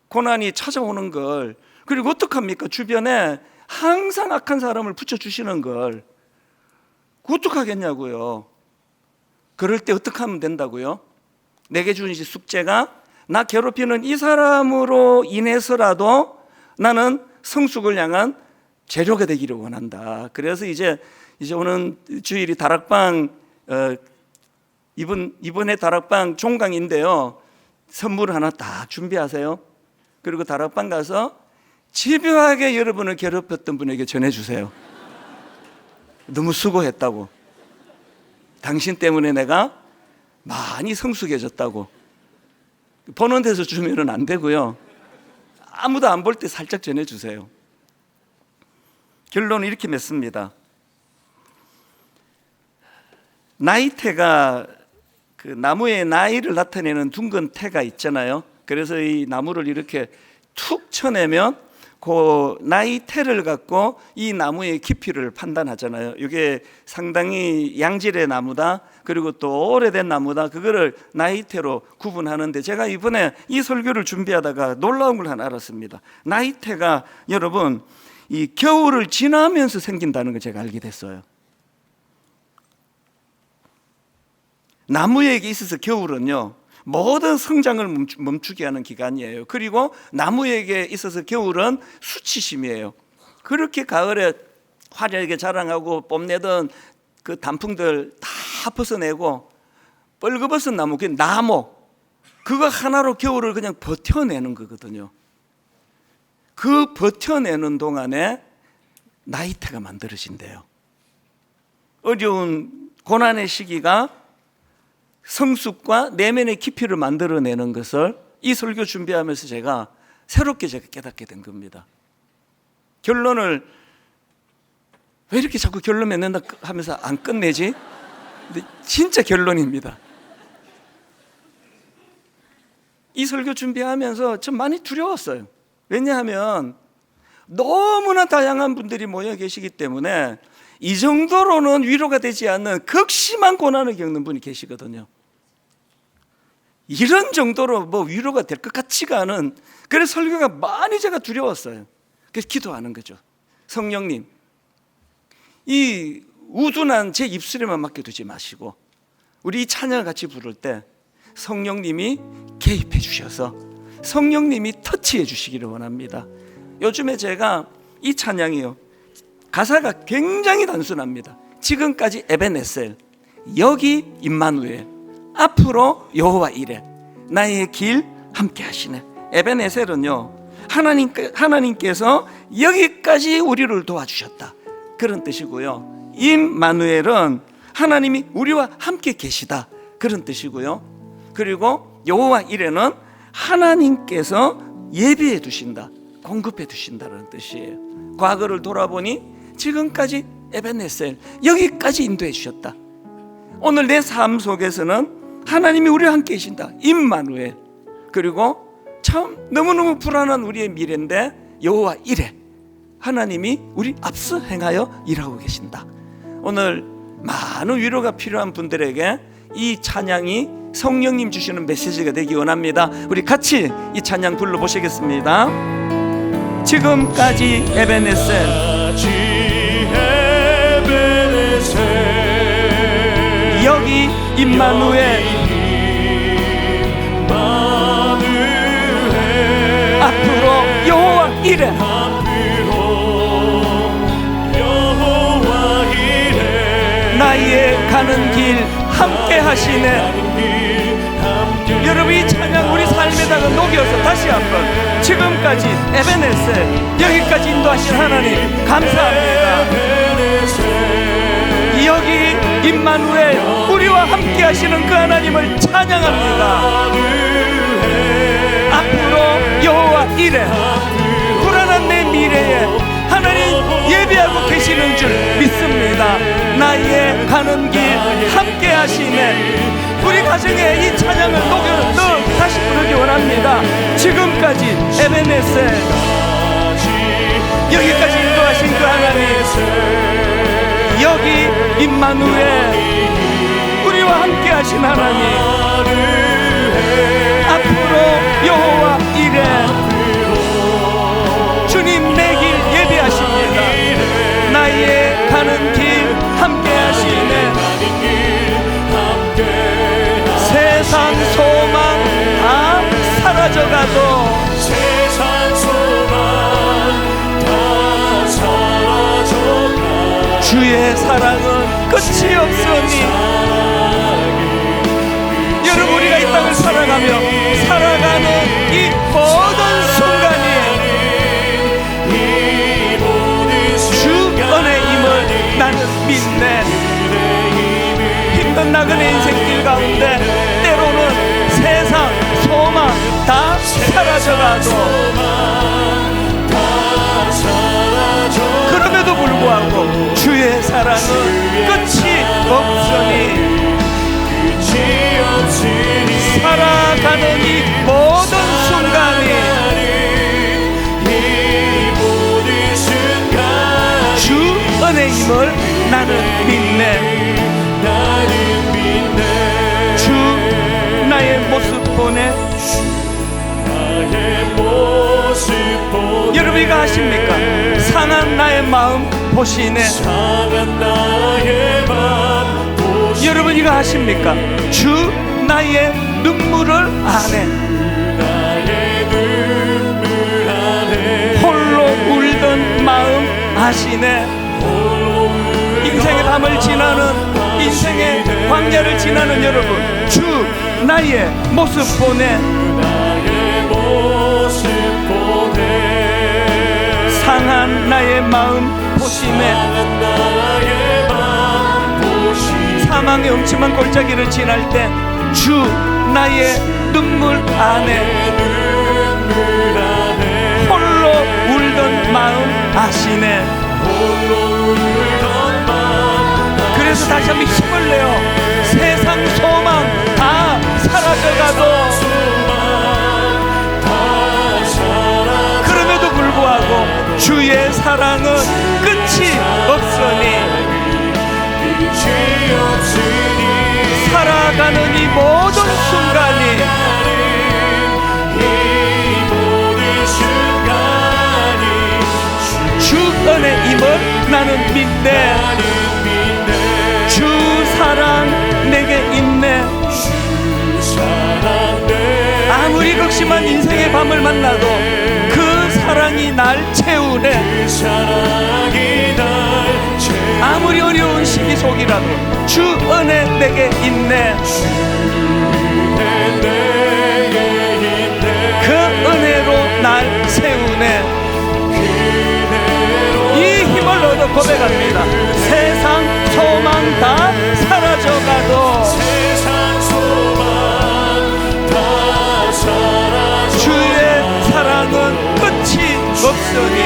고난이 찾아오는 걸. 그리고 어떡합니까? 주변에 항상 악한 사람을 붙여주시는 걸. 어떡하겠냐고요. 그럴 때 어떻게 하면 된다고요? 내게 주는 숙제가 나 괴롭히는 이 사람으로 인해서라도 나는 성숙을 향한 재료가 되기를 원한다. 그래서 이제 오는 주일이 다락방, 이번에 다락방 종강인데요, 선물 하나 딱 준비하세요. 그리고 다락방 가서 집요하게 여러분을 괴롭혔던 분에게 전해주세요. 너무 수고했다고, 당신 때문에 내가 많이 성숙해졌다고. 보는 데서 주면은 안 되고요, 아무도 안 볼 때 살짝 전해주세요. 결론은 이렇게 맺습니다. 나이테가, 그 나무의 나이를 나타내는 둥근 태가 있잖아요. 그래서 이 나무를 이렇게 툭 쳐내면 그 나이테를 갖고 이 나무의 깊이를 판단하잖아요. 이게 상당히 양질의 나무다, 그리고 또 오래된 나무다, 그거를 나이테로 구분하는데, 제가 이번에 이 설교를 준비하다가 놀라운 걸 하나 알았습니다. 나이테가 여러분 이 겨울을 지나면서 생긴다는 걸 제가 알게 됐어요. 나무에게 있어서 겨울은요, 모든 성장을 멈추게 하는 기간이에요. 그리고 나무에게 있어서 겨울은 수치심이에요. 그렇게 가을에 화려하게 자랑하고 뽐내던 그 단풍들 다 벗어내고 뻘거벗은 나무, 그 나무, 그거 하나로 겨울을 그냥 버텨내는 거거든요. 그 버텨내는 동안에 나이테가 만들어진대요. 어려운 고난의 시기가 성숙과 내면의 깊이를 만들어내는 것을 이 설교 준비하면서 제가 새롭게 깨닫게 된 겁니다. 결론을 왜 이렇게 자꾸 결론 맺는다 하면서 안 끝내지? 근데 진짜 결론입니다. 이 설교 준비하면서 좀 많이 두려웠어요. 왜냐하면 너무나 다양한 분들이 모여 계시기 때문에 이 정도로는 위로가 되지 않는 극심한 고난을 겪는 분이 계시거든요. 이런 정도로 뭐 위로가 될 것 같지가 않은, 그래서 설교가 많이 제가 두려웠어요. 그래서 기도하는 거죠. 성령님, 이 우둔한 제 입술에만 맡겨두지 마시고 우리 이 찬양을 같이 부를 때 성령님이 개입해 주셔서 성령님이 터치해 주시기를 원합니다. 요즘에 제가 이 찬양이요, 가사가 굉장히 단순합니다. 지금까지 에베네셀, 여기 임마누엘, 앞으로 여호와 이레, 나의 길 함께 하시네. 에베네셀은요, 하나님께서 여기까지 우리를 도와주셨다, 그런 뜻이고요. 임마누엘은 하나님이 우리와 함께 계시다, 그런 뜻이고요. 그리고 여호와 이레는 하나님께서 예비해 두신다, 공급해 두신다는 뜻이에요. 과거를 돌아보니 지금까지 에베네셀, 여기까지 인도해 주셨다. 오늘 내 삶 속에서는 하나님이 우리와 함께 계신다, 임마누엘. 그리고 참 너무너무 불안한 우리의 미래인데 여호와 이레, 하나님이 우리 앞서 행하여 일하고 계신다. 오늘 많은 위로가 필요한 분들에게 이 찬양이 성령님 주시는 메시지가 되기 원합니다. 우리 같이 이 찬양 불러보시겠습니다. 지금까지 에베네셀, 여기 임마누엘, 앞으로 여호와 이레, 나의 가는 길 함께 하시네. 여러분, 이 찬양 우리 삶에다가 녹여서 다시 한번, 지금까지 에베네셀, 여기까지 인도하신 하나님 감사합니다. 여기 임마누엘, 우리와 함께 하시는 그 하나님을 찬양합니다. 앞으로 여호와 이레, 불안한 내 미래에 하나님 예비하고 계시는 줄 믿습니다. 나의 가는 길 함께 하시네. 우리 가정에 이 찬양을 녹여서 다시 부르기 원합니다. 지금까지 에베네셀, 여기까지 인도하신 그 하나님, 여기 임마누엘, 우리와 함께 하신 하나님, 앞으로 여호와 이레, 주님 내 길 예비하십니다. 나의 가는 길 함께 하시네. 세상 소망 다 사라져가도, 세상 소망 다 사라져가, 주의 사랑은 끝이 없으니. 여러분, 우리가 이 땅을 살아가며 살아가는 이 모든 순간이 주 은혜임을 나는 믿네. 힘든 나그네 인생길 가운데 때로는 세상 소망 다 사라져가도, 그럼에도 불구하고 주의 사랑은 끝이 없으니, 살아가는 이 모든 순간이 주 은혜임을 나는 믿네. 주 나의 모습 보내. 여러분, 이거 아십니까? 상한 나의 마음 보시네. 여러분, 이거 아십니까? 주 나의 눈물을 아네. 홀로 울던 마음 아시네. 인생의 밤을 지나는, 인생의 광야를 지나는 여러분, 주 나의 모습 보내. 상한 나의 마음 보시네. 사망의 음침한 골짜기를 지날 때 주 나의 눈물 안에 홀로 울던 마음 아시네. 그래서 다시 한번 힘을 내요. 세상 소망 다 사라져가도, 그럼에도 불구하고 주의 사랑은 끝이 없으니, 살아가는 이 모든 순간이 주 은혜임을 나는 믿네. 주 사랑 내게 있네. 아무리 극심한 인생의 밤을 만나도 그 사랑이 날 채우네. 아무리 어려운 시기 속이라도 주 은혜 내게 있네. 그 은혜로 날 세우네. 이 힘을 얻어 고백합니다. 세상 소망 다 사라져가도, 주의 사랑은 끝이 없으니,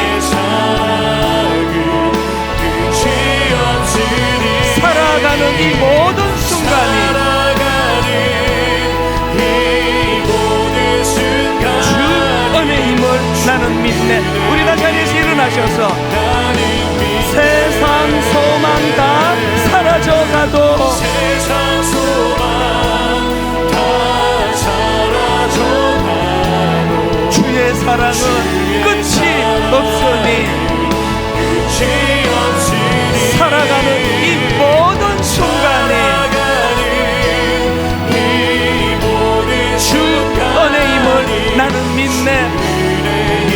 살아가는 이 모든 순간이 주 은혜임을 나는 믿네. 우리 다 자리에서 일어나셔서 세상 소망 다 사라져가 사랑은 끝이 없으니 살아가는 이 모든 순간에 주 은혜임을 나는 믿네.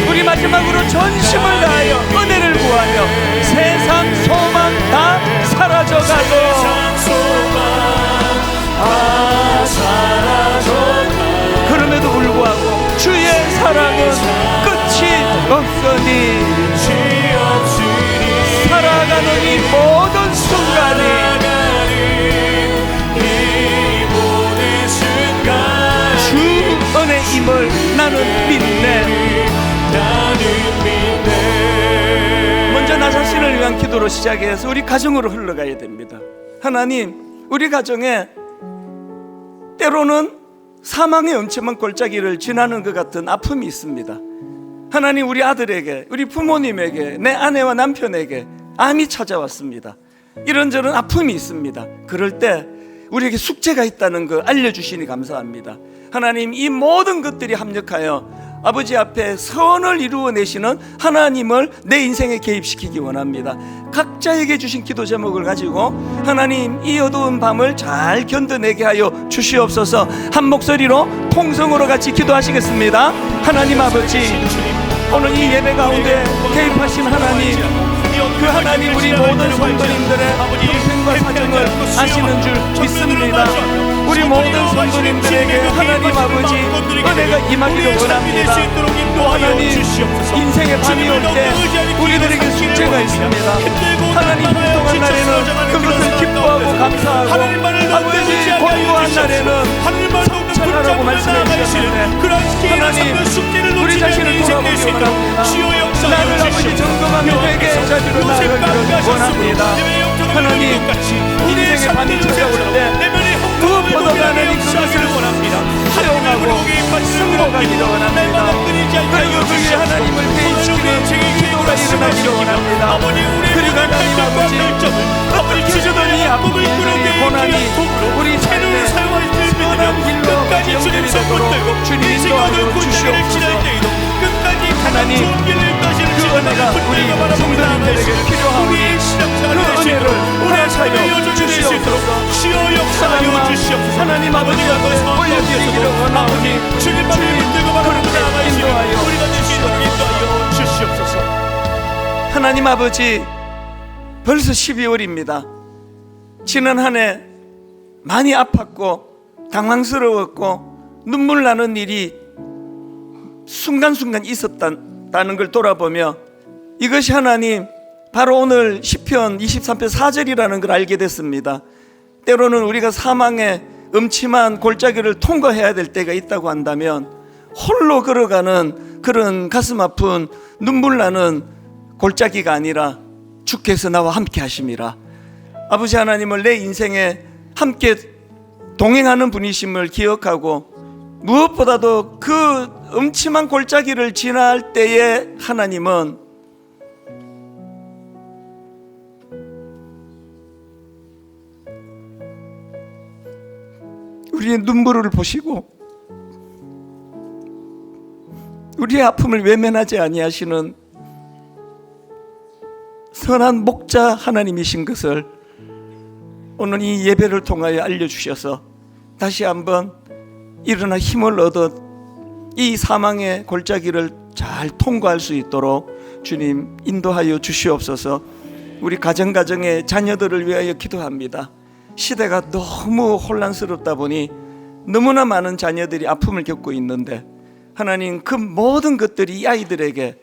우리 마지막으로 전심을 다하여 은혜를 구하며 세상 소망 다 사라져가고 그럼에도 불구하고 주의 사랑은 끝이 없으니 살아가는 이 모든 순간이 주 은혜임을 나는 믿네. 먼저 나 자신을 위한 기도로 시작해서 우리 가정으로 흘러가야 됩니다. 하나님, 우리 가정에 때로는 사망의 엄청난 골짜기를 지나는 것 같은 아픔이 있습니다. 하나님, 우리 아들에게, 우리 부모님에게, 내 아내와 남편에게 암이 찾아왔습니다. 이런저런 아픔이 있습니다. 그럴 때 우리에게 숙제가 있다는 거 알려주시니 감사합니다. 하나님, 이 모든 것들이 합력하여 아버지 앞에 선을 이루어내시는 하나님을 내 인생에 개입시키기 원합니다. 각자에게 주신 기도 제목을 가지고 하나님, 이 어두운 밤을 잘 견뎌내게 하여 주시옵소서. 한 목소리로 통성으로 같이 기도하시겠습니다. 하나님 아버지, 오늘 이 예배 가운데 개입하신 하나님, 그 하나님 우리 모든 성도님들의 형편과 사정을 아시는 줄 믿습니다. 우리 모든 성도님들에게 하나님 아버지 은혜가 임하기를 원합니다. 또 하나님, 인생의 밤이 올 때 우리들에게 숙제가 있습니다. 하나님, 풍성한 날에는 그것을 기뻐하고 감사하고 아버지 공고한 날에는 성찰하라고 말씀해 주셨는데 하나님, 우리 자신을 돌아보기 원합니다. 나를 아버지 점검하며 회개의 자리로 나아가기를 원합니다. 하나님, 인생의 밤이 찾아올 때 무엇보다 하나님 그것을 사용하고 승복하기를 원합니다. 그리고 그의 하나님을 개입시키는 기도가 일어나기를 원합니다. 그리고 하나님 아버지, 어떻게 해서든 이 아픔이 고난이 우리 삶의 선한 길로 연결이 되도록 주님 인도하여 주시옵소서. 하나님, 그 은혜가 우리 성도님들에게 필요하오니 그 은혜를 허락하여 주시옵소서. 하나님 아버지 앞에 올려드리기를 원하오니 주님 그렇게 인도하여 주시옵소서. 하나님 아버지, 벌써 12월입니다. 지난 한 해 많이 아팠고 당황스러웠고 눈물 나는 일이 순간순간 있었다는 걸 돌아보며 이것이 하나님 바로 오늘 시편 23편 4절이라는 걸 알게 됐습니다. 때로는 우리가 사망의 음침한 골짜기를 통과해야 될 때가 있다고 한다면 홀로 걸어가는 그런 가슴 아픈 눈물 나는 골짜기가 아니라 주께서 나와 함께 하심이라. 아버지 하나님을 내 인생에 함께 동행하는 분이심을 기억하고 무엇보다도 그 음침한 골짜기를 지날 때에 하나님은 우리의 눈물을 보시고 우리의 아픔을 외면하지 아니하시는 선한 목자 하나님이신 것을 오늘 이 예배를 통하여 알려주셔서 다시 한번 일어나 힘을 얻어 이 사망의 골짜기를 잘 통과할 수 있도록 주님 인도하여 주시옵소서. 우리 가정의 자녀들을 위하여 기도합니다. 시대가 너무 혼란스럽다 보니 너무나 많은 자녀들이 아픔을 겪고 있는데 하나님, 그 모든 것들이 이 아이들에게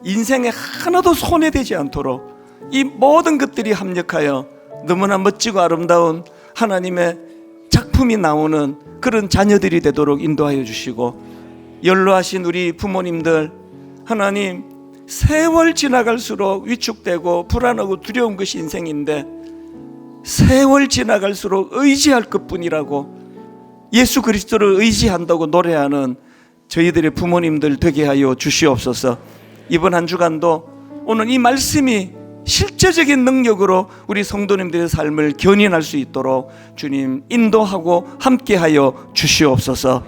인생에 하나도 손해되지 않도록 이 모든 것들이 합력하여 너무나 멋지고 아름다운 하나님의 작품이 나오는 그런 자녀들이 되도록 인도하여 주시고, 연로하신 우리 부모님들, 하나님, 세월 지나갈수록 위축되고 불안하고 두려운 것이 인생인데 세월 지나갈수록 의지할 것뿐이라고 예수 그리스도를 의지한다고 노래하는 저희들의 부모님들 되게 하여 주시옵소서. 이번 한 주간도 오늘 이 말씀이 실제적인 능력으로 우리 성도님들의 삶을 견인할 수 있도록 주님 인도하고 함께하여 주시옵소서.